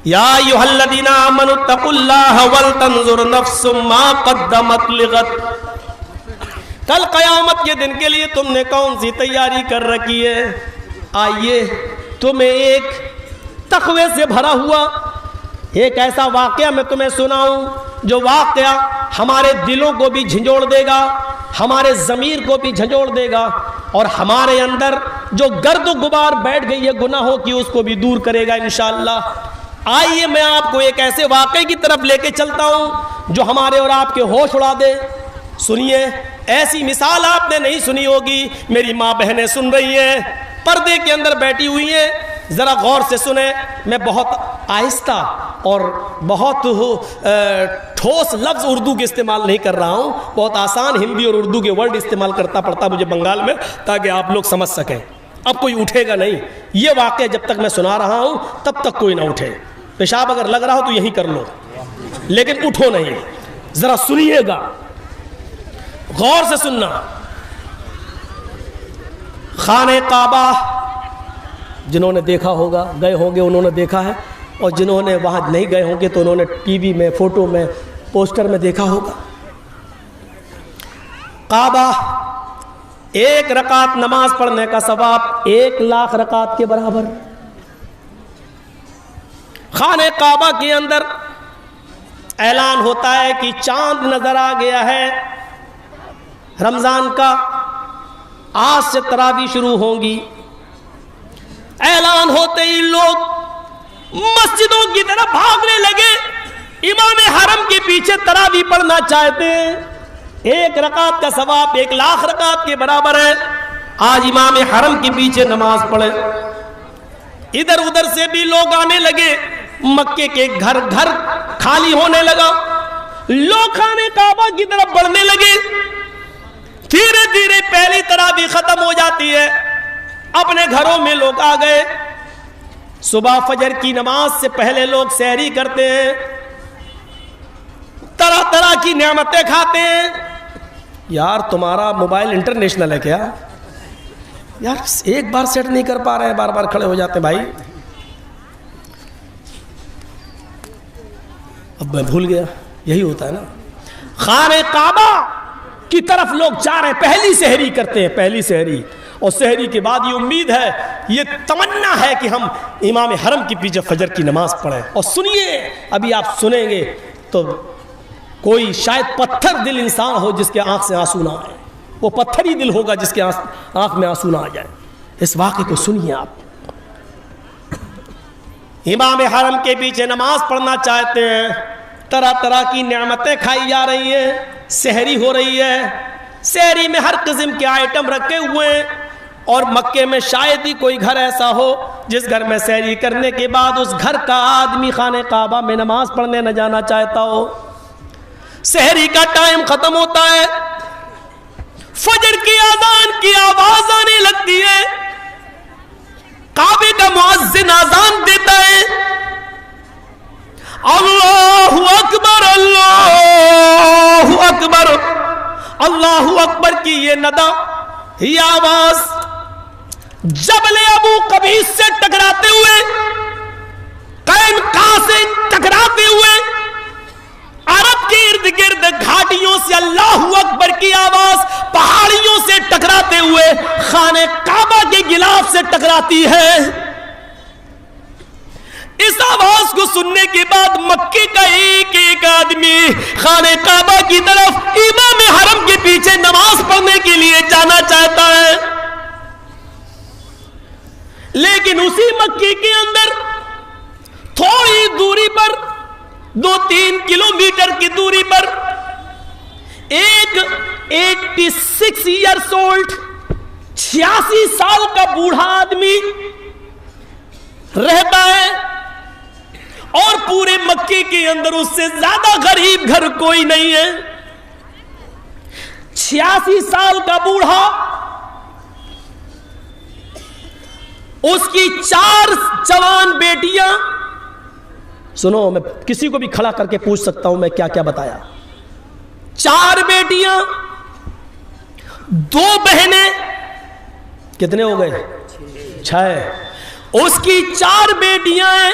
یا ایھا الذین آمنوا اتقوا اللہ ولتنظر نفس ما قدمت لغد. کل قیامت کے دن کے لیے تم نے کون سی تیاری کر رکھی ہے؟ آئیے تمہیں ایک تقوی سے بھرا ہوا ایک ایسا واقعہ میں تمہیں سناؤں جو واقعہ ہمارے دلوں کو بھی جھنجھوڑ دے گا, ہمارے ضمیر کو بھی جھنجھوڑ دے گا, اور ہمارے اندر جو گرد و غبار بیٹھ گئی ہے گناہوں کی اس کو بھی دور کرے گا انشاءاللہ. آئیے میں آپ کو ایک ایسے واقعے کی طرف لے کے چلتا ہوں جو ہمارے اور آپ کے ہوش اڑا دے. سنیے, ایسی مثال آپ نے نہیں سنی ہوگی. میری ماں بہنیں سن رہی ہیں, پردے کے اندر بیٹھی ہوئی ہیں, ذرا غور سے سنیں. میں بہت آہستہ اور بہت ٹھوس لفظ اردو کے استعمال نہیں کر رہا ہوں, بہت آسان ہندی اور اردو کے ورڈ استعمال کرتا پڑتا مجھے بنگال میں, تاکہ آپ لوگ سمجھ سکیں. اب کوئی اٹھے گا نہیں, یہ واقعہ جب تک میں سنا رہا ہوں تب تک کوئی نہ اٹھے. پیشاب اگر لگ رہا ہو تو یہی کر لو, لیکن اٹھو نہیں. ذرا سنیے گا, غور سے سننا. خانہ کعبہ جنہوں نے دیکھا ہوگا, گئے ہوں گے انہوں نے دیکھا ہے, اور جنہوں نے وہاں نہیں گئے ہوں گے تو انہوں نے ٹی وی میں, فوٹو میں, پوسٹر میں دیکھا ہوگا. کعبہ, ایک رکعت نماز پڑھنے کا ثواب 1,00,000 رکعت کے برابر. خانہ کعبہ کے اندر اعلان ہوتا ہے کہ چاند نظر آ گیا ہے رمضان کا, آج سے تراویح شروع ہوں گی. اعلان ہوتے ہی لوگ مسجدوں کی طرف بھاگنے لگے, امام حرم کے پیچھے تراویح پڑھنا چاہتے ہیں. 1 رکعت کا ثواب 1,00,000 رکعت کے برابر ہے. آج امام حرم کے پیچھے نماز پڑھے. ادھر ادھر سے بھی لوگ آنے لگے, مکے کے گھر گھر خالی ہونے لگا, لوگ خانہ کعبہ کی طرف بڑھنے لگے. دھیرے دھیرے پہلی تراویح ختم ہو جاتی ہے, اپنے گھروں میں لوگ آ گئے. صبح فجر کی نماز سے پہلے لوگ سحری کرتے ہیں, طرح طرح کی نعمتیں کھاتے ہیں. یار تمہارا موبائل انٹرنیشنل ہے کیا یار؟ ایک بار سیٹ نہیں کر پا رہے ہیں, بار بار کھڑے ہو جاتے ہیں بھائی. اب میں بھول گیا, یہی ہوتا ہے نا. خانہ کعبہ کی طرف لوگ جا رہے ہیں, پہلی سحری کرتے ہیں, پہلی سحری. اور سحری کے بعد یہ امید ہے, یہ تمنا ہے کہ ہم امام حرم کے پیچھے فجر کی نماز پڑھیں. اور سنیے, ابھی آپ سنیں گے تو کوئی شاید پتھر دل انسان ہو جس کے آنکھ سے آنسو نہ آئے, وہ پتھر ہی دل ہوگا جس کے آنکھ میں آنسو نہ آ جائے. اس واقعے کو سنیے آپ. امام حرم کے پیچھے نماز پڑھنا چاہتے ہیں, طرح طرح کی نعمتیں کھائی جا رہی ہیں, سحری ہو رہی ہے. سحری میں ہر قسم کے آئٹم رکھے ہوئے ہیں, اور مکے میں شاید ہی کوئی گھر ایسا ہو جس گھر میں سحری کرنے کے بعد اس گھر کا آدمی خانہ کعبہ میں نماز پڑھنے نہ جانا چاہتا ہو. سحری کا ٹائم ختم ہوتا ہے, فجر کی اذان کی آواز آنے لگتی ہے, کعبے کا مؤذن اذان دیتا ہے, اللہ اکبر اللہ اکبر, اللہ اکبر کی یہ ندا, یہ آواز جبل ابو قبیس سے ٹکراتے ہوئے, قینقاع سے ٹکراتے ہوئے, عرب کے ارد گرد گھاٹیوں سے اللہ اکبر کی آواز پہاڑیوں سے ٹکراتے ہوئے خانہ کعبہ کے غلاف سے ٹکراتی ہے. اس آواز کو سننے کے بعد مکے کا ایک ایک آدمی خانہ کعبہ کی طرف امام حرم کے پیچھے نماز پڑھنے کے لیے جانا چاہتا ہے. لیکن اسی مکے کے اندر تھوڑی دوری پر, 2-3 کلومیٹر کی دوری پر, ایک 86 ایئرس اولڈ 86 سال کا بوڑھا آدمی رہتا ہے, اور پورے مکے کے اندر اس سے زیادہ غریب گھر کوئی نہیں ہے. 86 سال کا بوڑھا, اس کی 4 جوان بیٹیاں. سنو, میں کسی کو بھی کھڑا کر کے پوچھ سکتا ہوں میں کیا کیا بتایا. 4 بیٹیاں, 2 بہنیں, کتنے ہو گئے؟ 6. اس کی 4 بیٹیاں ہیں,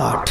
8,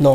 9।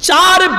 4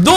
2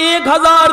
1000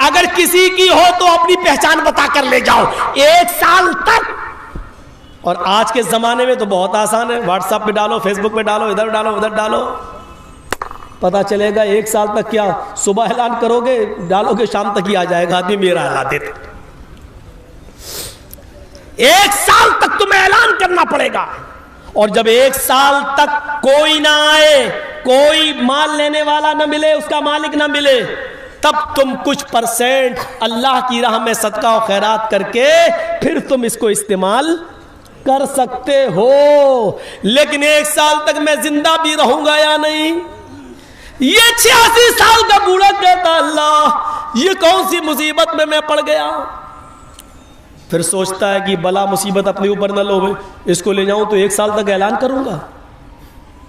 اگر کسی کی ہو تو اپنی پہچان بتا کر لے جاؤ 1 سال تک. اور آج کے زمانے میں تو بہت آسان ہے, واٹس ایپ پہ ڈالو, فیس بک پہ ڈالو, ادھر ڈالو ادھر ڈالو, پتا چلے گا 1 سال تک. کیا صبح اعلان کرو گے, ڈالو گے, شام تک ہی آ جائے گا آدمی میرا اعلان دیتا. 1 سال تک تمہیں اعلان کرنا پڑے گا. اور جب 1 سال تک کوئی نہ آئے, کوئی مال لینے والا نہ ملے, اس کا مالک نہ ملے, تب تم کچھ % اللہ کی راہ میں صدقہ و خیرات کر کے پھر تم اس کو استعمال کر سکتے ہو. لیکن 1 سال تک میں زندہ بھی رہوں گا یا نہیں. یہ 86 سال کا بوڑھا کہتا اللہ یہ کون سی مصیبت میں پڑ گیا. پھر سوچتا ہے کہ بلا مصیبت اپنے اوپر نہ لو, اس کو لے جاؤں تو 1 سال تک اعلان کروں گا,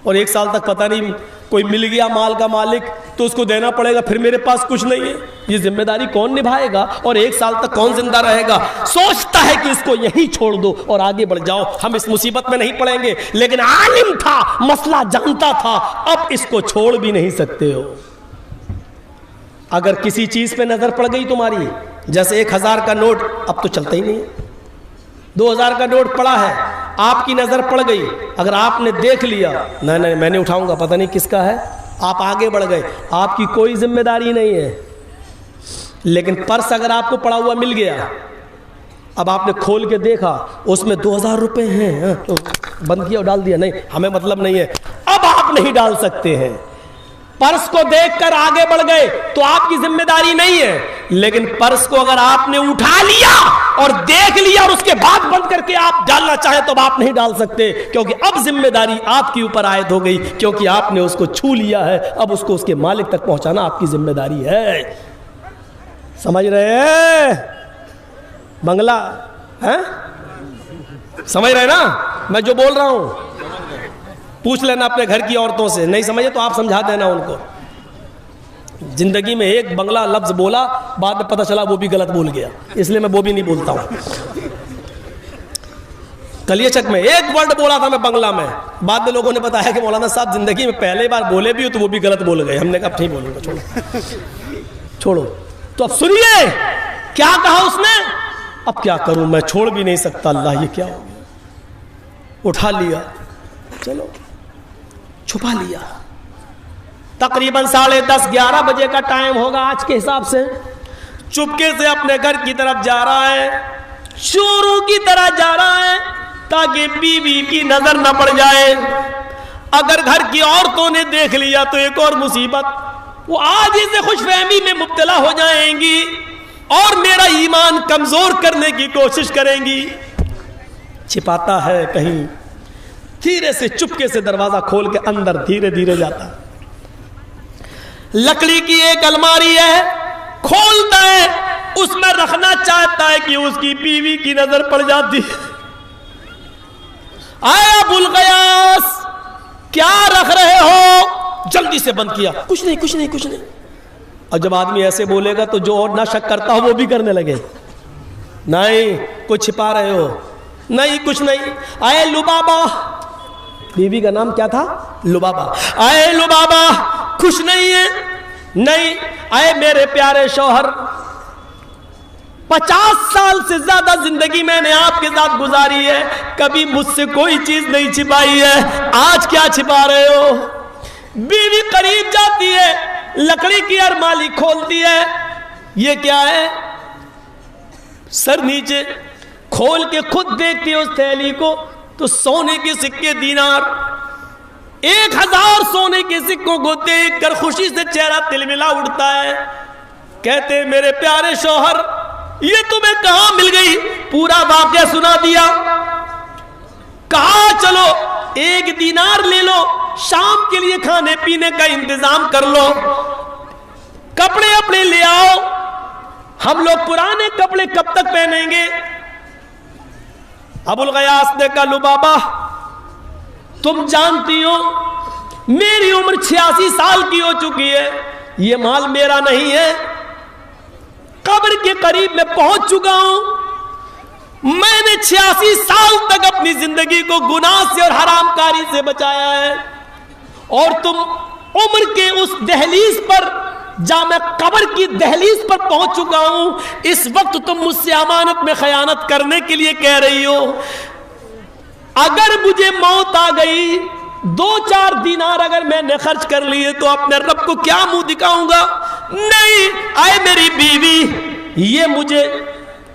اور 1 سال تک پتہ نہیں کوئی مل گیا مال کا مالک تو اس کو دینا پڑے گا, پھر میرے پاس کچھ نہیں ہے. یہ ذمہ داری کون نبھائے گا, اور 1 سال تک کون زندہ رہے گا. سوچتا ہے کہ اس کو یہی چھوڑ دو اور آگے بڑھ جاؤ, ہم اس مصیبت میں نہیں پڑیں گے. لیکن عالم تھا, مسئلہ جانتا تھا, اب اس کو چھوڑ بھی نہیں سکتے ہو. اگر کسی چیز پہ نظر پڑ گئی تمہاری, جیسے 1000 کا نوٹ اب تو چلتا ہی نہیں, 2000 کا نوٹ پڑا ہے, آپ کی نظر پڑ گئی, اگر آپ نے دیکھ لیا نہیں میں نہیں اٹھاؤں گا, پتہ نہیں کس کا ہے, آپ آگے بڑھ گئے, آپ کی کوئی ذمہ داری نہیں ہے. لیکن پرس اگر آپ کو پڑا ہوا مل گیا, اب آپ نے کھول کے دیکھا اس میں 2000 روپے ہیں, تو بند کیا اور ڈال دیا, نہیں ہمیں مطلب نہیں ہے, اب آپ نہیں ڈال سکتے ہیں. پرس کو دیکھ کر آگے بڑھ گئے تو آپ کی ذمہ داری نہیں ہے. لیکن پرس کو اگر آپ نے اٹھا لیا اور دیکھ لیا اور اس کے بعد بند کر کے آپ ڈالنا چاہیں تو آپ نہیں ڈال سکتے, کیونکہ اب ذمہ داری آپ کے اوپر عائد ہو گئی, کیونکہ آپ نے اس کو چھو لیا ہے. اب اس کو اس کے مالک تک پہنچانا آپ کی ذمہ داری ہے. سمجھ رہے ہیں بنگلہ ہے, سمجھ رہے نا میں جو بول رہا ہوں. پوچھ لینا اپنے گھر کی عورتوں سے, نہیں سمجھے تو آپ سمجھا دینا ان کو. زندگی میں ایک بنگلہ لفظ بولا, بعد میں پتہ چلا وہ بھی غلط بول گیا, اس لیے میں وہ بھی نہیں بولتا ہوں. کلیہ چک میں ایک ورڈ بولا تھا میں بنگلہ میں, بعد میں لوگوں نے بتایا کہ مولانا صاحب زندگی میں پہلے بار بولے بھی ہو تو وہ بھی غلط بول گئے. ہم نے کہا نہیں بولوں گا, چھوڑو. تو اب سنیے کیا کہا اس نے, اب کیا کروں میں, چھوڑ بھی نہیں سکتا, اللہ یہ کیا ہو گیا. اٹھا لیا, چلو چھپا لیا. تقریباً 10:30 11 بجے کا ٹائم ہوگا آج کے حساب سے. چپکے سے اپنے گھر کی طرف جا رہا ہے, چوروں کی طرح جا رہا ہے, تاکہ بیوی کی نظر نہ پڑ جائے. اگر گھر کی عورتوں نے دیکھ لیا تو ایک اور مصیبت, وہ آج سے خوش فہمی میں مبتلا ہو جائیں گی اور میرا ایمان کمزور کرنے کی کوشش کریں گی. چھپاتا ہے کہیں, دھیرے سے چپکے سے دروازہ کھول کے اندر دھیرے دھیرے جاتا. لکڑی کی ایک الماری ہے, کھولتا ہے, اس میں رکھنا چاہتا ہے کہ اس کی بیوی کی نظر پڑ جاتی. آیا ابو الغیاث کیا رکھ رہے ہو, جلدی سے بند کیا, کچھ نہیں کچھ نہیں کچھ نہیں. اور جب آدمی ایسے بولے گا تو جو اور نہ شک کرتا ہو وہ بھی کرنے لگے, نہیں کچھ چھپا رہے ہو, نہیں کچھ نہیں. آئے لبابا, بیوی کا نام کیا تھا, لبابا. آئے لبابا خوش نہیں ہے, نہیں. آئے میرے پیارے شوہر, 50 سال سے زیادہ زندگی میں نے آپ کے ساتھ گزاری ہے, کبھی مجھ سے کوئی چیز نہیں چھپائی ہے, آج کیا چھپا رہے ہو. بیوی قریب جاتی ہے, لکڑی کی ارمالی کھولتی ہے, یہ کیا ہے, سر نیچے کھول کے خود دیکھتی ہے اس تھیلی کو تو سونے کے سکے دینار, 1000 سونے کے سکوں کو دیکھ کر خوشی سے چہرہ تلملا اٹھتا ہے. کہتے میرے پیارے شوہر یہ تمہیں کہاں مل گئی, پورا واقعہ سنا دیا. کہا چلو 1 دینار لے لو, شام کے لیے کھانے پینے کا انتظام کر لو, کپڑے اپنے لے آؤ, ہم لوگ پرانے کپڑے کب تک پہنیں گے. ابو الغیاث نے کہا لبابا تم جانتی ہو میری عمر 86 سال کی ہو چکی ہے, یہ مال میرا نہیں ہے, قبر کے قریب میں پہنچ چکا ہوں, میں نے 86 سال تک اپنی زندگی کو گناہ سے اور حرام کاری سے بچایا ہے, اور تم عمر کے اس دہلیز پر جہاں میں قبر کی دہلیز پر پہنچ چکا ہوں، اس وقت تم مجھ سے امانت میں خیانت کرنے کے لیے کہہ رہی ہو؟ اگر مجھے موت آ گئی، 2-4 دینار اگر میں نے خرچ کر لیے تو اپنے رب کو کیا منہ دکھاؤں گا؟ نہیں، اے میری بیوی، یہ مجھے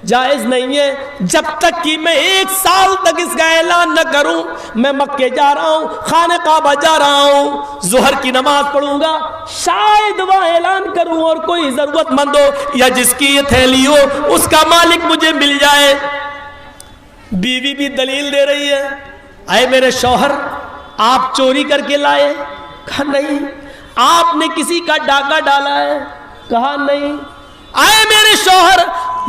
جائز نہیں ہے جب تک کہ میں 1 سال تک اس کا اعلان نہ کروں میں مکے جا رہا ہوں، خانہ کعبہ جا رہا ہوں، ظہر کی نماز پڑھوں گا، شاید وہاں اعلان کروں اور کوئی ضرورت مند ہو یا جس کی یہ تھیلی ہو اس کا مالک مجھے مل جائے۔ بیوی بھی دلیل دے رہی ہے، اے میرے شوہر، آپ چوری کر کے لائے؟ کہا نہیں۔ آپ نے کسی کا ڈاکہ ڈالا ہے؟ کہا نہیں۔ اے میرے شوہر،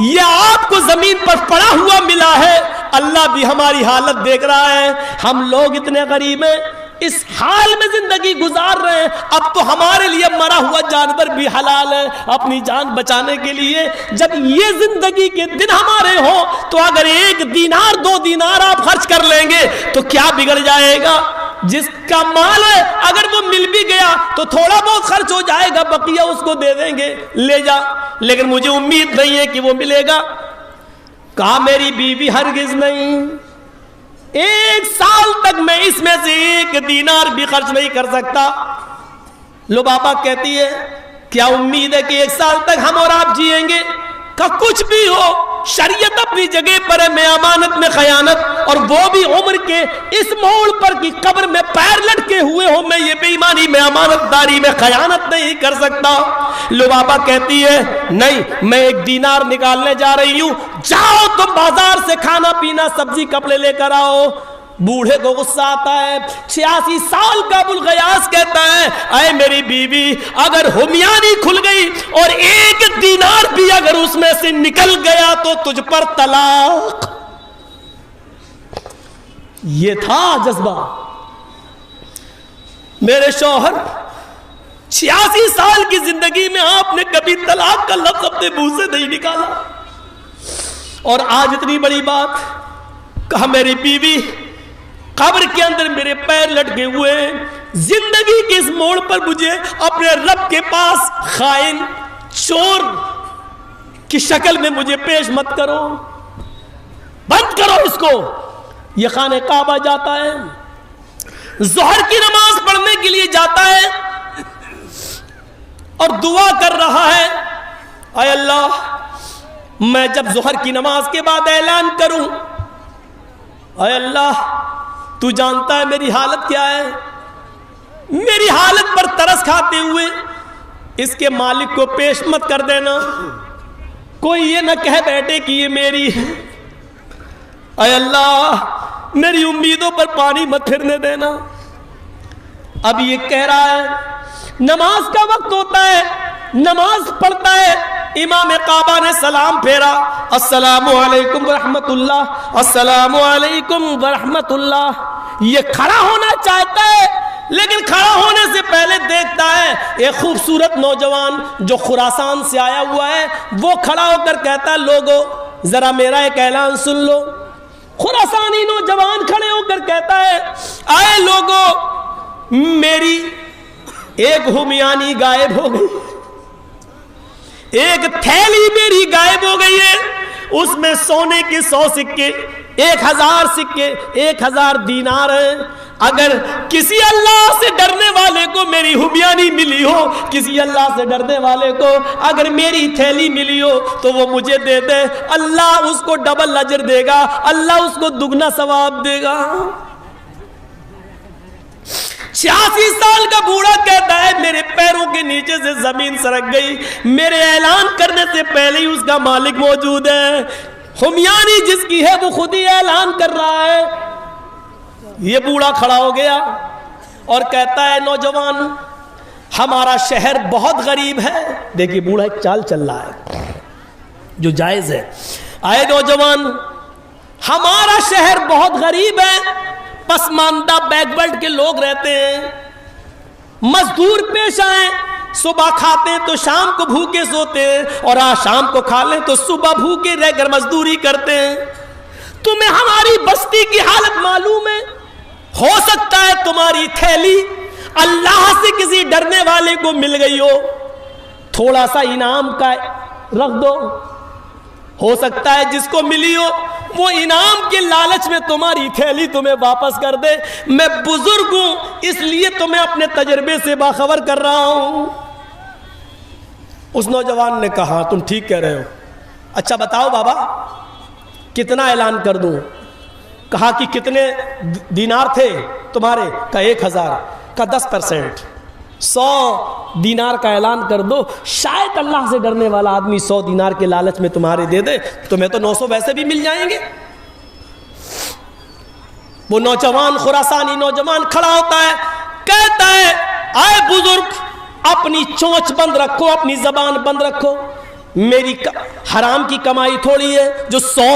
یہ آپ کو زمین پر پڑا ہوا ملا ہے، اللہ بھی ہماری حالت دیکھ رہا ہے، ہم لوگ اتنے غریب ہیں، اس حال میں زندگی گزار رہے ہیں، اب تو ہمارے لیے مرا ہوا جانور بھی حلال ہے اپنی جان بچانے کے لیے۔ جب یہ زندگی کے دن ہمارے ہوں تو اگر 1 دینار 2 دینار آپ خرچ کر لیں گے تو کیا بگڑ جائے گا؟ جس کا مال ہے اگر وہ مل بھی گیا تو تھوڑا بہت خرچ ہو جائے گا، بقیہ اس کو دے دیں گے، لے جا، لیکن مجھے امید نہیں ہے کہ وہ ملے گا۔ کہا میری بیوی ہرگز نہیں، 1 سال تک میں اس میں سے 1 دینار بھی خرچ نہیں کر سکتا۔ لبابہ کہتی ہے کیا امید ہے کہ 1 سال تک ہم اور آپ جیئیں گے؟ کہ کچھ بھی ہو، شریعت اپنی جگہ پر ہے، میں امانت میں خیانت، اور وہ بھی عمر کے اس موڑ پر کی قبر میں پیر لٹکے ہوئے ہوں، میں یہ بے ایمانی میں امانت داری میں خیانت نہیں کر سکتا۔ لبابہ کہتی ہے نہیں، میں 1 دینار نکالنے جا رہی ہوں، جاؤ تم بازار سے کھانا پینا سبزی کپڑے لے کر آؤ۔ بوڑھے کو غصہ آتا ہے، 86 سال کا ابوالغیاث کہتا ہے اے میری بیوی، اگر ہمیانی کھل گئی اور 1 دینار بھی اگر اس میں سے نکل گیا تو تجھ پر طلاق۔ یہ تھا جذبہ۔ میرے شوہر، 86 سال کی زندگی میں آپ نے کبھی طلاق کا لفظ اپنے منہ سے نہیں نکالا، اور آج اتنی بڑی بات۔ کہا میری بیوی، قبر کے اندر میرے پیر لٹکے ہوئے ہیں، زندگی کے اس موڑ پر مجھے اپنے رب کے پاس خائن چور کی شکل میں مجھے پیش مت کرو، بند کرو اس کو۔ یہ خانہ کعبہ جاتا ہے، ظہر کی نماز پڑھنے کے لیے جاتا ہے اور دعا کر رہا ہے اے اللہ، میں جب ظہر کی نماز کے بعد اعلان کروں، اے اللہ تو جانتا ہے میری حالت کیا ہے، میری حالت پر ترس کھاتے ہوئے اس کے مالک کو پیش مت کر دینا، کوئی یہ نہ کہہ بیٹھے کہ یہ میری ہے۔ اے اللہ میری امیدوں پر پانی مت پھرنے دینا۔ اب یہ کہہ رہا ہے، نماز کا وقت ہوتا ہے، نماز پڑھتا ہے، امام کعبہ نے سلام پھیرا، السلام علیکم ورحمت اللہ، السلام علیکم ورحمت اللہ۔ یہ کھڑا ہونا چاہتا ہے لیکن کھڑا ہونے سے پہلے دیکھتا ہے ایک خوبصورت نوجوان جو خراسان سے آیا ہوا ہے، وہ کھڑا ہو کر کہتا ہے لوگو ذرا میرا ایک اعلان سن لو۔ خراسانی نوجوان کھڑے ہو کر کہتا ہے اے لوگو، میری 1 ہمیانی غائب ہو گئی، 1 تھیلی میری غائب ہو گئی ہے، اس میں سونے کے 100 سکے، 1000 سکے، 1000 دینار ہیں۔ اگر کسی اللہ سے ڈرنے والے کو میری ہمیانی ملی ہو، کسی اللہ سے ڈرنے والے کو اگر میری تھیلی ملی ہو تو وہ مجھے دے دے، اللہ اس کو ڈبل اجر دے گا، اللہ اس کو دگنا ثواب دے گا۔ 86 سال کا بوڑھا کہتا ہے میرے پیروں کے نیچے سے زمین سرک گئی، میرے اعلان کرنے سے پہلے ہی اس کا مالک موجود ہے، ہمیانی جس کی ہے وہ خود ہی اعلان کر رہا ہے۔ یہ بوڑھا کھڑا ہو گیا اور کہتا ہے نوجوان، ہمارا شہر بہت غریب ہے۔ دیکھیے بوڑھا ایک چال چل رہا ہے جو جائز ہے۔ آئے نوجوان، ہمارا شہر بہت غریب ہے، پسماندہ بیک ورڈ کے لوگ رہتے ہیں، مزدور پیش آئیں، صبح کھاتے ہیں تو شام کو بھوکے سوتے ہیں، اور آج شام کو کھا لیں تو صبح بھوکے رہ کر مزدوری کرتے ہیں۔ تمہیں ہماری بستی کی حالت معلوم ہے، ہو سکتا ہے تمہاری تھیلی اللہ سے کسی ڈرنے والے کو مل گئی ہو، تھوڑا سا انعام کا رکھ دو، ہو سکتا ہے جس کو ملی ہو وہ انعام کے لالچ میں تمہاری تھیلی تمہیں واپس کر دے۔ میں بزرگ ہوں اس لیے تمہیں اپنے تجربے سے باخبر کر رہا ہوں۔ اس نوجوان نے کہا تم ٹھیک کہہ رہے ہو، اچھا بتاؤ بابا کتنا اعلان کر دوں؟ کہا کہ کتنے دینار تھے تمہارے؟ کہا 1000۔ کہا 10%، 100 دینار کا اعلان کر دو، شاید اللہ سے ڈرنے والا آدمی 100 دینار کے لالچ میں تمہارے دے دے، تمہیں تو 900 ویسے بھی مل جائیں گے۔ وہ نوجوان خراسانی نوجوان کھڑا ہوتا ہے، کہتا ہے اے بزرگ اپنی چونچ بند رکھو، اپنی زبان بند رکھو، میری حرام کی کمائی تھوڑی ہے جو 100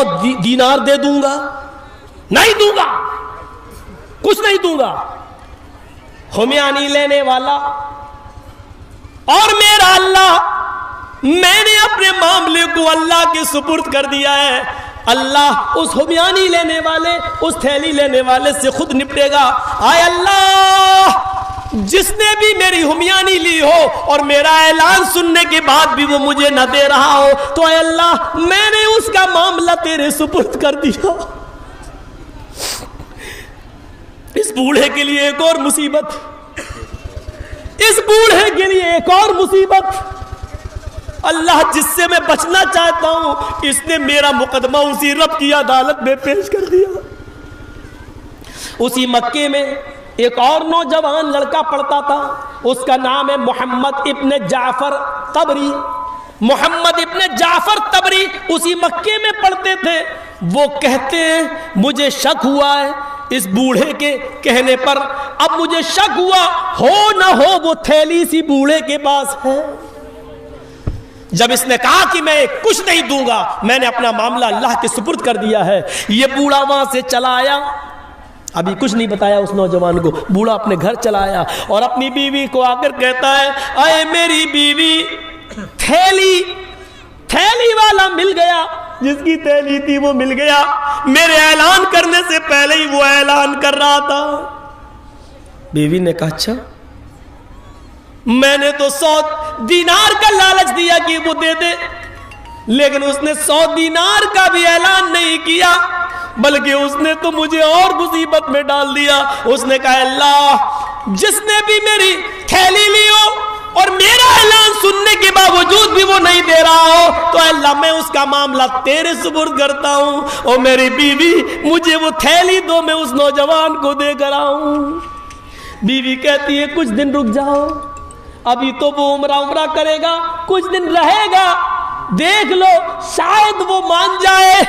دینار دے دوں گا، نہیں دوں گا، کچھ نہیں دوں گا۔ ہمیانی لینے والا اور میرا اللہ، میں نے اپنے معاملے کو اللہ کے سپرد کر دیا ہے، اللہ اس ہمیانی لینے والے، اس تھیلی لینے والے سے خود نپٹے گا۔ آئے اللہ جس نے بھی میری ہمیانی لی ہو اور میرا اعلان سننے کے بعد بھی وہ مجھے نہ دے رہا ہو تو اے اللہ میں نے اس کا معاملہ تیرے سپرد کر دیا۔ اس بوڑھے کے لیے ایک اور مصیبت، اس بوڑھے کے لیے ایک اور مصیبت، اللہ جس سے میں بچنا چاہتا ہوں اس نے میرا مقدمہ اسی رب کی عدالت میں پیش کر دیا۔ اسی مکے میں ایک اور نوجوان لڑکا پڑھتا تھا، اس کا نام ہے محمد ابن جعفر طبری۔ محمد ابن جعفر طبری اسی مکے میں پڑھتے تھے۔ وہ کہتے ہیں مجھے شک ہوا ہے اس بوڑھے کے کہنے پر، اب مجھے شک ہوا ہو نہ ہو وہ تھیلی سی بوڑھے کے پاس ہے۔ جب اس نے کہا کہ میں کچھ نہیں دوں گا، میں نے اپنا معاملہ اللہ کے سپرد کر دیا ہے، یہ بوڑھا وہاں سے چلا آیا۔ ابھی کچھ نہیں بتایا اس نوجوان کو، بوڑھا اپنے گھر چلا آیا اور اپنی بیوی کو آ کر کہتا ہے اے میری بیوی تھیلی والا مل گیا، جس کی تھیلی تھی وہ مل گیا، میرے اعلان کرنے سے پہلے ہی وہ اعلان کر رہا تھا۔ بیوی نے کہا اچھا، میں نے تو 100 دینار کا لالچ دیا کہ وہ دے دے، لیکن اس نے 100 دینار کا بھی اعلان نہیں کیا، بلکہ اس نے تو مجھے اور مصیبت میں ڈال دیا۔ اس نے کہا اللہ جس نے بھی میری تھیلی لی ہو اور میرا اعلان سننے کے باوجود بھی وہ نہیں دے رہا ہو تو اللہ میں اس کا معاملہ تیرے سپرد کرتا ہوں، اور میری بیوی مجھے وہ تھیلی دو، میں اس نوجوان کو دے کر آؤں۔ بیوی کہتی ہے کچھ دن رک جاؤ، ابھی تو وہ عمرہ کرے گا، کچھ دن رہے گا، دیکھ لو شاید وہ مان جائے۔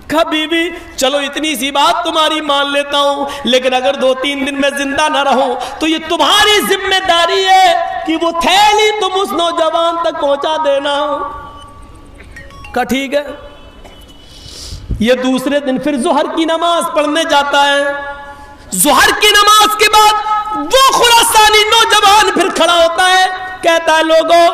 کہا بیوی چلو اتنی سی بات تمہاری مان لیتا ہوں، لیکن اگر 2-3 دن میں زندہ نہ رہوں تو یہ تمہاری ذمہ داری ہے کہ وہ تھیلی تم اس نوجوان تک پہنچا دینا۔ کہا ٹھیک ہے۔ یہ دوسرے دن پھر ظہر کی نماز پڑھنے جاتا ہے۔ ظہر کی نماز کے بعد وہ خراسانی نوجوان پھر کھڑا ہوتا ہے، کہتا ہے لوگوں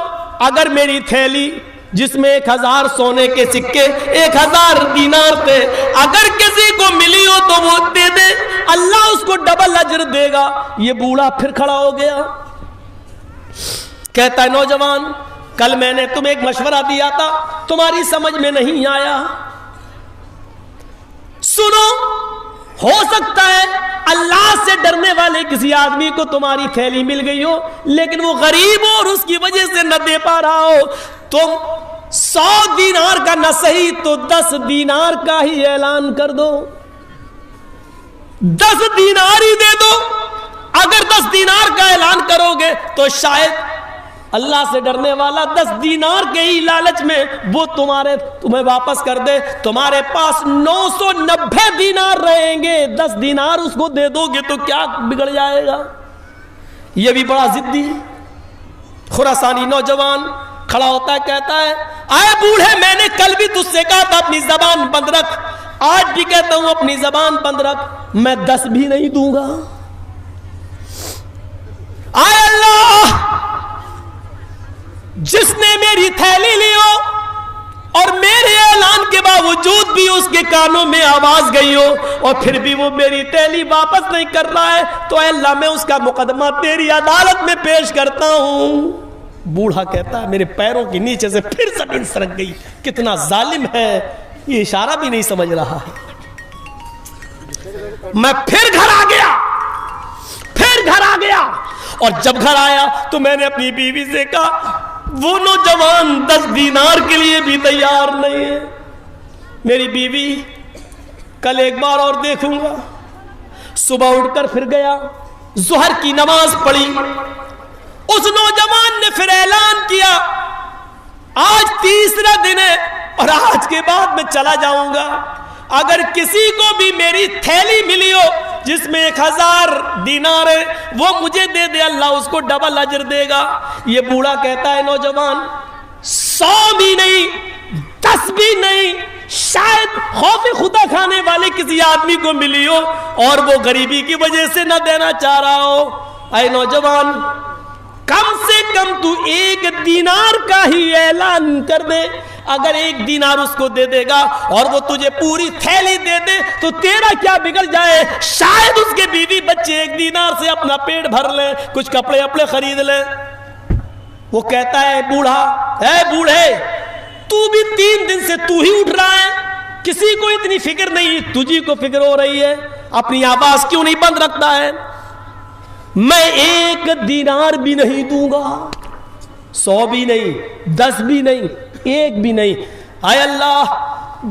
اگر میری تھیلی جس میں 1000 سونے کے سکے 1000 دینار تھے اگر کسی کو ملی ہو تو وہ دے دے، اللہ اس کو ڈبل اجر دے گا۔ یہ بوڑھا پھر کھڑا ہو گیا، کہتا ہے نوجوان کل میں نے تمہیں ایک مشورہ دیا تھا، تمہاری سمجھ میں نہیں آیا، سنو ہو سکتا ہے اللہ سے ڈرنے والے کسی آدمی کو تمہاری تھیلی مل گئی ہو لیکن وہ غریب ہو اور اس کی وجہ سے نہ دے پا رہا ہو، تم 100 دینار کا نہ صحیح تو 10 دینار کا ہی اعلان کر دو، 10 دینار ہی دے دو۔ اگر 10 دینار کا اعلان کرو گے تو شاید اللہ سے ڈرنے والا 10 دینار کے ہی لالچ میں وہ تمہیں واپس کر دے، تمہارے پاس 990 دینار رہیں گے، 10 دینار اس کو دے دو گے تو کیا بگڑ جائے گا۔ یہ بھی بڑا ضدی خراسانی نوجوان کھڑا ہوتا ہے، کہتا ہے اے بوڑھے میں نے کل بھی تجھ سے کہا تھا اپنی زبان بند رکھ، آج بھی کہتا ہوں اپنی زبان بند رکھ، میں 10 بھی نہیں دوں گا۔ اے اللہ جس نے میری تھیلی لی ہو اور میرے اعلان کے باوجود بھی اس کے کانوں میں آواز گئی ہو اور پھر بھی وہ میری تھیلی واپس نہیں کر رہا ہے تو اے اللہ میں اس کا مقدمہ تیری عدالت میں پیش کرتا ہوں۔ بوڑھا کہتا ہے میرے پیروں کے نیچے سے پھر زمین سرک گئی، کتنا ظالم ہے، یہ اشارہ بھی نہیں سمجھ رہا ہے۔ میں پھر گھر آ گیا اور جب گھر آیا تو میں نے اپنی بیوی سے کہا وہ نوجوان 10 دینار کے لیے بھی تیار نہیں ہے۔ میری بیوی کل ایک بار اور دیکھوں گا۔ صبح اٹھ کر پھر گیا، ظہر کی نماز پڑھی، اس نوجوان نے پھر اعلان کیا آج تیسرا دن ہے اور آج کے بعد میں چلا جاؤں گا، اگر کسی کو بھی میری تھیلی ملی ہو جس میں 1000 دینار ہے وہ مجھے دے دے، اللہ اس کو ڈبل اجر دے گا۔ یہ بوڑھا کہتا ہے نوجوان 100 بھی نہیں 10 بھی نہیں، شاید خوف خدا کھانے والے کسی آدمی کو ملی ہو اور وہ غریبی کی وجہ سے نہ دینا چاہ رہا ہو۔ اے نوجوان کم سے کم تو 1 دینار کا ہی اعلان کر دے، اگر 1 دینار اس کو دے دے گا اور وہ تجھے پوری تھیلی دے دے تو تیرا کیا بگڑ جائے، شاید اس کے بیوی بچے 1 دینار سے اپنا پیٹ بھر لیں، کچھ کپڑے اپنے خرید لیں۔ وہ کہتا ہے بوڑھا، اے بوڑھے تو بھی 3 دن سے تو ہی اٹھ رہا ہے، کسی کو اتنی فکر نہیں، تجھی کو فکر ہو رہی ہے، اپنی آواز کیوں نہیں بند رکھتا ہے؟ میں 1 دینار بھی نہیں دوں گا، 100 بھی نہیں 10 بھی نہیں 1 بھی نہیں۔ اے اللہ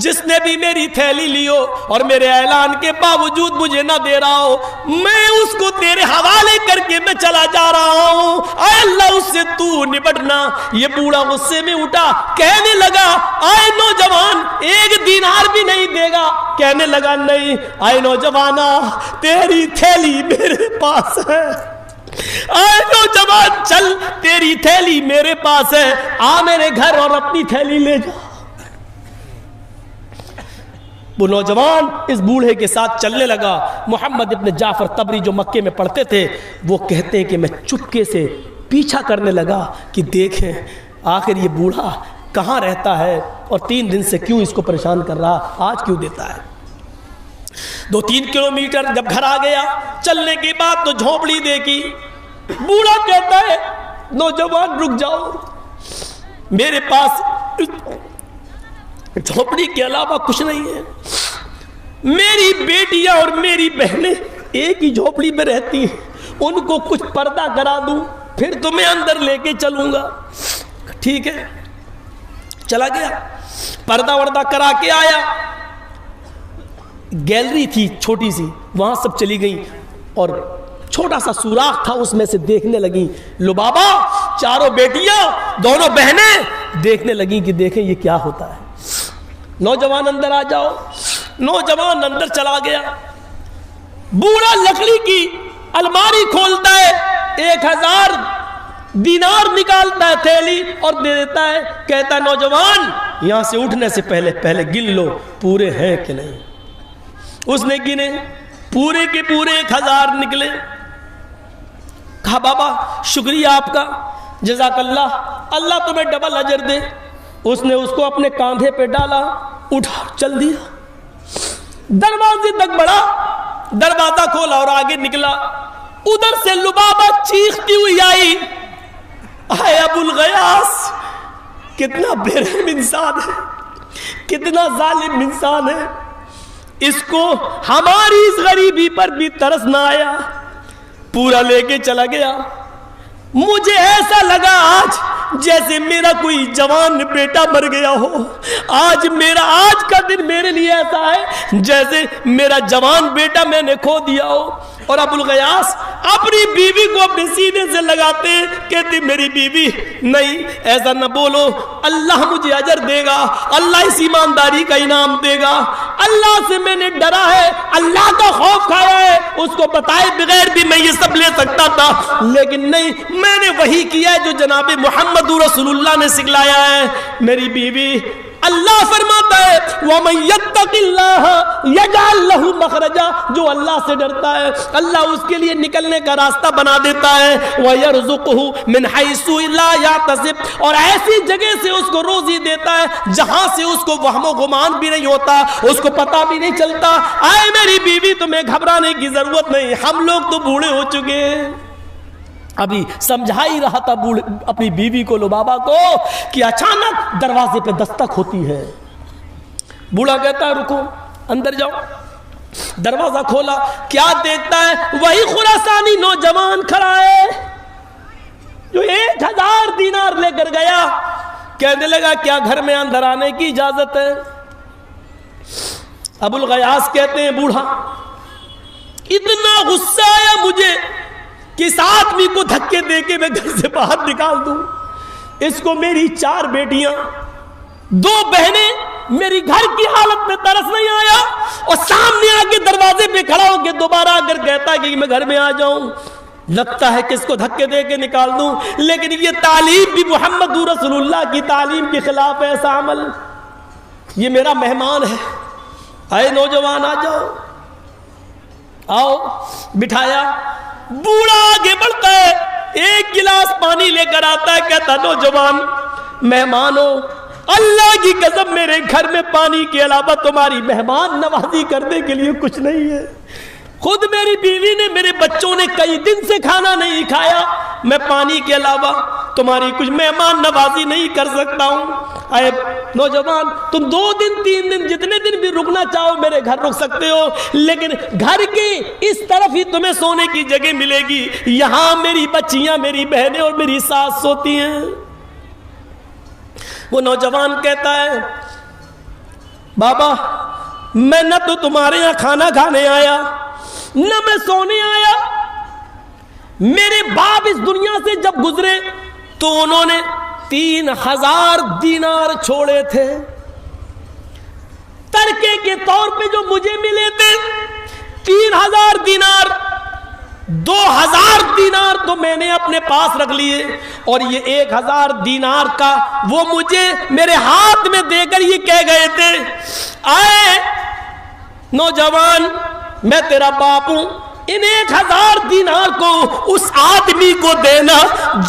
جس نے بھی میری تھیلی لی ہو اور میرے اعلان کے باوجود مجھے نہ دے رہا ہو، میں اس کو تیرے حوالے کر کے میں چلا جا رہا ہوں، اے اللہ اس سے تو نبٹنا۔ یہ بوڑھا غصے میں اٹھا، کہنے لگا اے نوجوان 1 دینار بھی نہیں دے گا؟ کہنے لگا نہیں۔ اے نوجوانا تیری تھیلی میرے پاس ہے، اے نوجوان چل تیری تھیلی میرے پاس ہے، آ میرے گھر اور اپنی تھیلی لے جا۔ وہ نوجوان اس بوڑھے کے ساتھ چلنے لگا۔ محمد ابن جعفر طبری جو مکے میں پڑھتے تھے وہ کہتے ہیں کہ میں چپکے سے پیچھا کرنے لگا کہ دیکھیں آخر یہ بوڑھا کہاں رہتا ہے اور 3 دن سے کیوں اس کو پریشان کر رہا، آج کیوں دیتا ہے۔ 2-3 کلومیٹر جب گھر آ گیا، چلنے کے بعد تو جھونپڑی دیکھی۔ بوڑھا کہتا ہے نوجوان رک جاؤ، میرے پاس جھونپڑی کے علاوہ کچھ نہیں ہے، میری بیٹیاں اور میری بہنیں ایک ہی جھونپڑی میں رہتی ہیں، ان کو کچھ پردہ کرا دوں پھر تمہیں اندر لے کے چلوں گا۔ ٹھیک ہے، چلا گیا، پردہ وردہ کرا کے آیا۔ گیلری تھی چھوٹی سی، وہاں سب چلی گئی اور چھوٹا سا سوراخ تھا اس میں سے دیکھنے لگی۔ لبابا چاروں بیٹیاں دونوں بہنیں دیکھنے لگی کہ دیکھیں یہ کیا ہوتا ہے۔ نوجوان اندر آ جاؤ۔ نوجوان اندر چلا گیا۔ بوڑھا لکڑی کی الماری کھولتا ہے، 1000 دینار نکالتا ہے تھیلی اور دے دیتا ہے، کہتا ہے نوجوان یہاں سے اٹھنے سے پہلے گن لو پورے ہیں کہ نہیں۔ اس نے گنے، پورے کے پورے 1000 نکلے۔ کہا بابا شکریہ آپ کا، جزاک اللہ، اللہ تمہیں ڈبل اجر دے۔ اس نے اس کو اپنے کاندھے پہ ڈالا، اٹھا چل دیا۔ دروازے تک بڑھا، دروازہ کھولا اور آگے نکلا۔ ادھر سے لبابا چیختی ہوئی آئی، اے ابو الغیاث کتنا بے رحم انسان ہے، کتنا ظالم انسان ہے، اس کو ہماری اس غریبی پر بھی ترس نہ آیا، پورا لے کے چلا گیا۔ مجھے ایسا لگا آج جیسے میرا کوئی جوان بیٹا مر گیا ہو، آج کا دن میرے لیے ایسا ہے جیسے میرا جوان بیٹا میں نے کھو دیا ہو۔ اور ابو الغیاث اپنی بیوی کو اپنے سینے سے لگاتے کہتے میری بیوی نہیں ایسا نہ بولو، اللہ مجھے اجر دے گا، اللہ اس ایمانداری کا انعام دے گا، اللہ سے میں نے ڈرا ہے، اللہ کا خوف کھایا ہے، اس کو بتائے بغیر بھی میں یہ سب لے سکتا تھا، لیکن نہیں، میں نے وہی کیا ہے جو جناب محمد رسول اللہ نے سکھلایا ہے۔ میری بیوی، اللہ فرماتا ہے وَمَن يَتَّقِ اللَّهَ يَجْعَل لَّهُ مَخْرَجًا، جو اللہ سے ڈرتا ہے اللہ اس کے لیے نکلنے کا راستہ بنا دیتا ہے، وَيَرْزُقُهُ مِنْ حَيْثُ لَا يَحْتَسِبُ، اور ایسی جگہ سے اس کو روزی دیتا ہے جہاں سے اس کو وہم و گمان بھی نہیں ہوتا، اس کو پتہ بھی نہیں چلتا۔ اے میری بیوی تمہیں گھبرانے کی ضرورت نہیں، ہم لوگ تو بوڑھے ہو چکے ہیں، ابھی سمجھا ہی رہا تھا اپنی بیوی کو، لبابہ کو، کہ اچانک دروازے پہ دستک ہوتی ہے۔ بوڑھا کہتا ہے رکو، اندر جاؤ۔ دروازہ کھولا، کیا دیکھتا ہے؟ وہی خراسانی نوجوان کھڑا ہے جو 1000 دینار لے کر گیا۔ کہنے لگا کیا گھر میں اندر آنے کی اجازت ہے؟ ابو الغیاث کہتے ہیں بوڑھا اتنا غصہ آیا مجھے کہ اس آدمی کو دھکے دے کے میں گھر سے باہر نکال دوں۔ اس کو میری 4 بیٹیاں 2 بہنیں میری گھر کی حالت میں ترس نہیں آیا، اور سامنے آ کے دروازے پہ کھڑا ہو کے دوبارہ اگر کہتا ہے کہ میں گھر میں آ جاؤں، لگتا ہے کہ اس کو دھکے دے کے نکال دوں۔ لیکن یہ تعلیم بھی محمد رسول اللہ کی تعلیم کے خلاف ہے ایسا عمل۔ یہ میرا مہمان ہے، اے نوجوان آ جاؤ، آؤ۔ بٹھایا، بوڑھا آگے بڑھتا ہے، 1 گلاس پانی لے کر آتا ہے، کہتا نوجوان مہمان ہو، اللہ کی قسم میرے گھر میں پانی کے علاوہ تمہاری مہمان نوازی کرنے کے لیے کچھ نہیں ہے۔ خود میری بیوی نے، میرے بچوں نے کئی دن سے کھانا نہیں کھایا، میں پانی کے علاوہ تمہاری کچھ مہمان نوازی نہیں کر سکتا ہوں۔ اے نوجوان، تم 2 دن 3 دن جتنے دن بھی رکنا چاہو میرے گھر رک سکتے ہو، لیکن گھر کی اس طرف ہی تمہیں سونے کی جگہ ملے گی، یہاں میری بچیاں، میری بہنیں اور میری ساس سوتی ہیں۔ وہ نوجوان کہتا ہے بابا میں نہ تو تمہارے یہاں کھانا کھانے آیا، نہ میں سونے آیا۔ میرے باپ اس دنیا سے جب گزرے تو انہوں نے 3000 دینار چھوڑے تھے، ترکے کے طور پہ جو مجھے ملے تھے 3000 دینار، 2000 دینار تو میں نے اپنے پاس رکھ لیے، اور یہ 1000 دینار کا وہ مجھے میرے ہاتھ میں دے کر یہ کہہ گئے تھے آئے نوجوان میں تیرا باپ ہوں، ان 1000 دینار کو اس آدمی کو دینا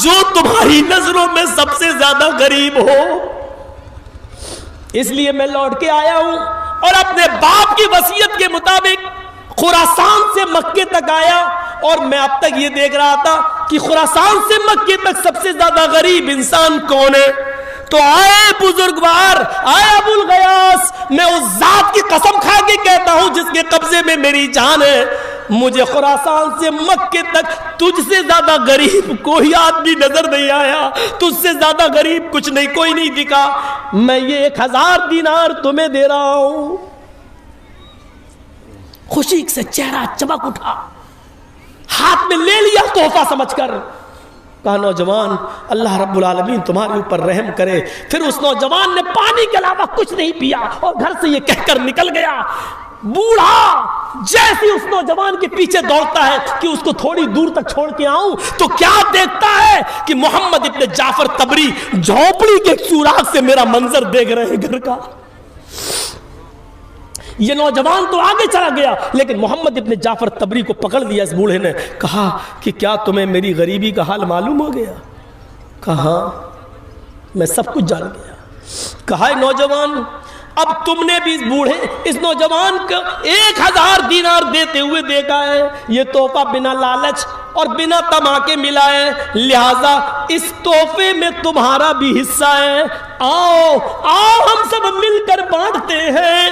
جو تمہاری نظروں میں سب سے زیادہ غریب ہو۔ اس لیے میں لوٹ کے آیا ہوں اور اپنے باپ کی وصیت کے مطابق خراسان سے مکے تک آیا، اور میں اب تک یہ دیکھ رہا تھا کہ خراسان سے مکے تک سب سے زیادہ غریب انسان کون ہے۔ تو آئے بزرگوار، آئے ابو الغیاث، میں اس ذات کی قسم کھا کے کہتا ہوں جس کے قبضے میں میری جان ہے، مجھے خراسان سے مکے تک تجھ سے زیادہ غریب کوئی آدمی نظر نہیں آیا، تجھ سے زیادہ غریب کچھ نہیں، کوئی نہیں دکھا۔ میں یہ 1000 دینار تمہیں دے رہا ہوں۔ خوشی سے چہرہ چمک اٹھا، ہاتھ میں لے لیا تحفہ سمجھ کر۔ کہا نوجوان اللہ رب العالمین تمہارے اوپر رحم کرے۔ پھر اس نوجوان نے پانی کے علاوہ کچھ نہیں پیا اور گھر سے یہ کہہ کر نکل گیا۔ بوڑھا جیسے اس نوجوان کے پیچھے دوڑتا ہے کہ اس کو تھوڑی دور تک چھوڑ کے آؤں، تو کیا دیکھتا ہے کہ محمد ابن جعفر طبری جھونپڑی کے سوراخ سے میرا منظر دیکھ رہے ہیں گھر کا۔ یہ نوجوان تو آگے چلا گیا، لیکن محمد ابن جعفر طبری کو پکڑ لیا اس بوڑھے نے۔ کہا کہ کیا تمہیں میری غریبی کا حال معلوم ہو گیا؟ کہا میں سب کچھ جان گیا۔ کہا نوجوان اب تم نے بھی اس نوجوان کو 1000 دینار دیتے ہوئے دیکھا ہے، یہ تحفہ بنا لالچ اور بنا طمع کے ملا ہے، لہذا اس تحفے میں تمہارا بھی حصہ ہے۔ آؤ آؤ ہم سب مل کر بانٹتے ہیں،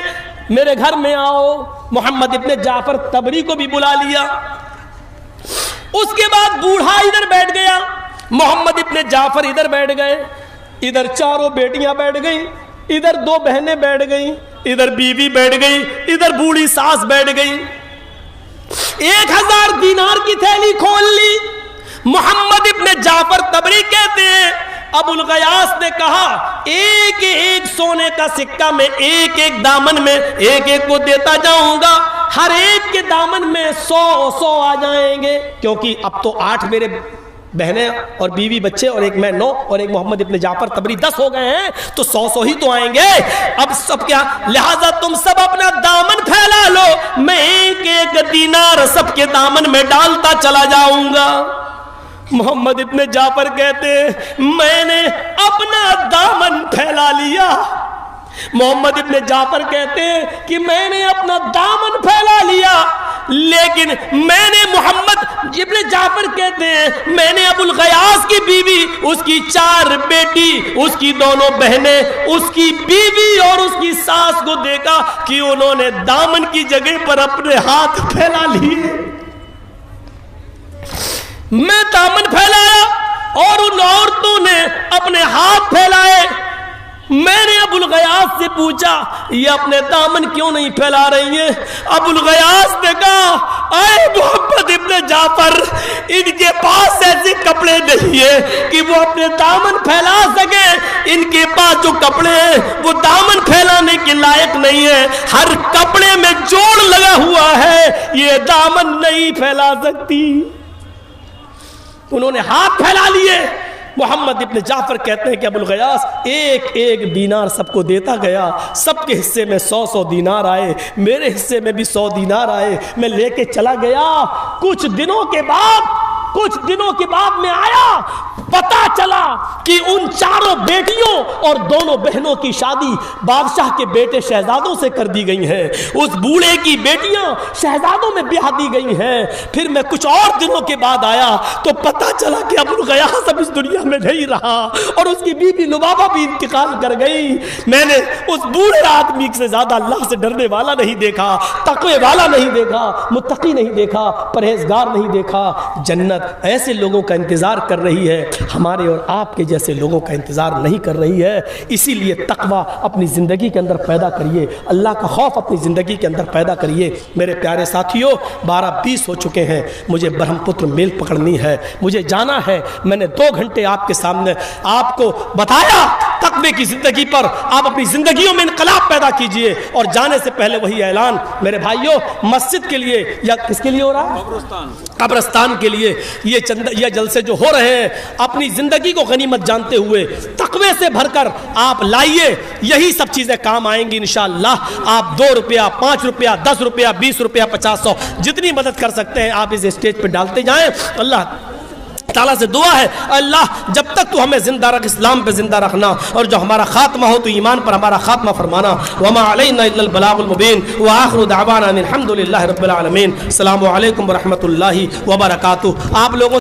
میرے گھر میں آؤ۔ محمد ابن جعفر طبری کو بھی بلا لیا۔ اس کے بعد بوڑھا ادھر بیٹھ گیا، محمد ابن جعفر ادھر بیٹھ گئے، ادھر 4 بیٹیاں بیٹھ گئیں، ادھر 2 بہنیں بیٹھ گئیں، ادھر بیوی بیٹھ گئی، ادھر بوڑھی ساس بیٹھ گئی۔ 1000 دینار کی تھیلی کھول لی۔ محمد ابن جعفر طبری کہتے ہیں ابو الغیاث نے کہا ایک ایک سونے کا سکہ میں ایک ایک دامن میں ایک ایک کو دیتا جاؤں گا، ہر ایک کے دامن میں 100 آ جائیں گے، کیونکہ اب تو 8 میرے بہنیں اور بیوی بچے اور ایک میں 9 اور ایک محمد ابن جعفر طبری 10 ہو گئے ہیں، تو 100 ہی تو آئیں گے۔ اب سب کیا، لہذا تم سب اپنا دامن پھیلا لو، میں ایک ایک دینار سب کے دامن میں ڈالتا چلا جاؤں گا۔ محمد ابن جعفر کہتے ہیں میں نے اپنا دامن پھیلا لیا۔ محمد ابن جعفر کہتے ہیں کہ میں نے اپنا دامن پھیلا لیا، لیکن میں نے محمد ابن جعفر کہتے ہیں میں نے ابو الغیاث کی بیوی، اس کی 4 بیٹی، اس کی دونوں بہنیں، اس کی بیوی اور اس کی ساس کو دیکھا کہ انہوں نے دامن کی جگہ پر اپنے ہاتھ پھیلا لیے۔ میں دامن پھیلایا اور ان عورتوں نے اپنے ہاتھ پھیلائے۔ میں نے ابو الغیاث سے پوچھا یہ اپنے دامن کیوں نہیں پھیلا رہی ہیں؟ ابو الغیاث نے کہا اے محمد ابن جعفر، ان کے پاس ایسے کپڑے نہیں ہیں کہ وہ اپنے دامن پھیلا سکے، ان کے پاس جو کپڑے ہیں وہ دامن پھیلانے کے لائق نہیں ہے، ہر کپڑے میں جوڑ لگا ہوا ہے، یہ دامن نہیں پھیلا سکتی۔ انہوں نے ہاتھ پھیلا لیے۔ محمد ابن جعفر کہتے ہیں کہ ابو الغیاث ایک ایک دینار سب کو دیتا گیا، سب کے حصے میں 100 دینار آئے، میرے حصے میں بھی 100 دینار آئے، میں لے کے چلا گیا۔ کچھ دنوں کے بعد میں آیا، پتا چلا کہ ان 4 بیٹیوں اور دونوں بہنوں کی شادی بادشاہ کے بیٹے شہزادوں سے کر دی گئی ہیں، اس بوڑھے کی بیٹیاں شہزادوں میں بیاہ دی گئی ہیں۔ پھر میں کچھ اور دنوں کے بعد آیا تو پتا چلا کہ ابو الغیاث اب اس دنیا میں نہیں رہا اور اس کی بیوی لبابہ بھی انتقال کر گئی۔ میں نے اس بوڑھے آدمی سے زیادہ اللہ سے ڈرنے والا نہیں دیکھا، تقوی والا نہیں دیکھا، متقی نہیں دیکھا، پرہیزگار نہیں دیکھا۔ جنت ایسے لوگوں کا انتظار کر رہی ہے، ہمارے اور آپ کے جیسے لوگوں کا انتظار نہیں کر رہی ہے۔ اسی لیے تقوی اپنی زندگی کے اندر پیدا کریے، اللہ کا خوف اپنی زندگی کے اندر پیدا کریے۔ میرے پیارے ساتھیوں، 12:20 ہو چکے ہیں، مجھے برہم پتر میل پکڑنی ہے، مجھے جانا ہے۔ میں نے 2 گھنٹے آپ کے سامنے آپ کو بتایا تقوی کی زندگی پر، آپ اپنی زندگیوں میں انقلاب پیدا کیجئے۔ اور جانے سے پہلے وہی اعلان میرے بھائیوں، مسجد کے لیے یا کس کے لیے ہو رہا ہے؟ قبرستان کے لیے یہ جلسے جو ہو رہے ہیں، اپنی زندگی کو غنیمت جانتے ہوئے تقوی سے بھر کر آپ لائیے، یہی سب چیزیں کام آئیں گی انشاءاللہ۔ آپ 2 روپیہ، 5 روپیہ، 10 روپیہ، 20 روپیہ، 50 100 جتنی مدد کر سکتے ہیں آپ اس اسٹیج پہ ڈالتے جائیں۔ اللہ تعالیٰ سے دعا ہے اللہ جب تک تو ہمیں زندہ رکھ، اسلام پہ زندہ رکھنا، اور جو ہمارا خاتمہ ہو تو ایمان پر ہمارا خاتمہ فرمانا۔ وما علینا الا البلاغ المبین وآخر دعوانا الحمد للہ رب العالمین۔ السلام علیکم ورحمۃ اللہ وبرکاتہ۔ آپ لوگوں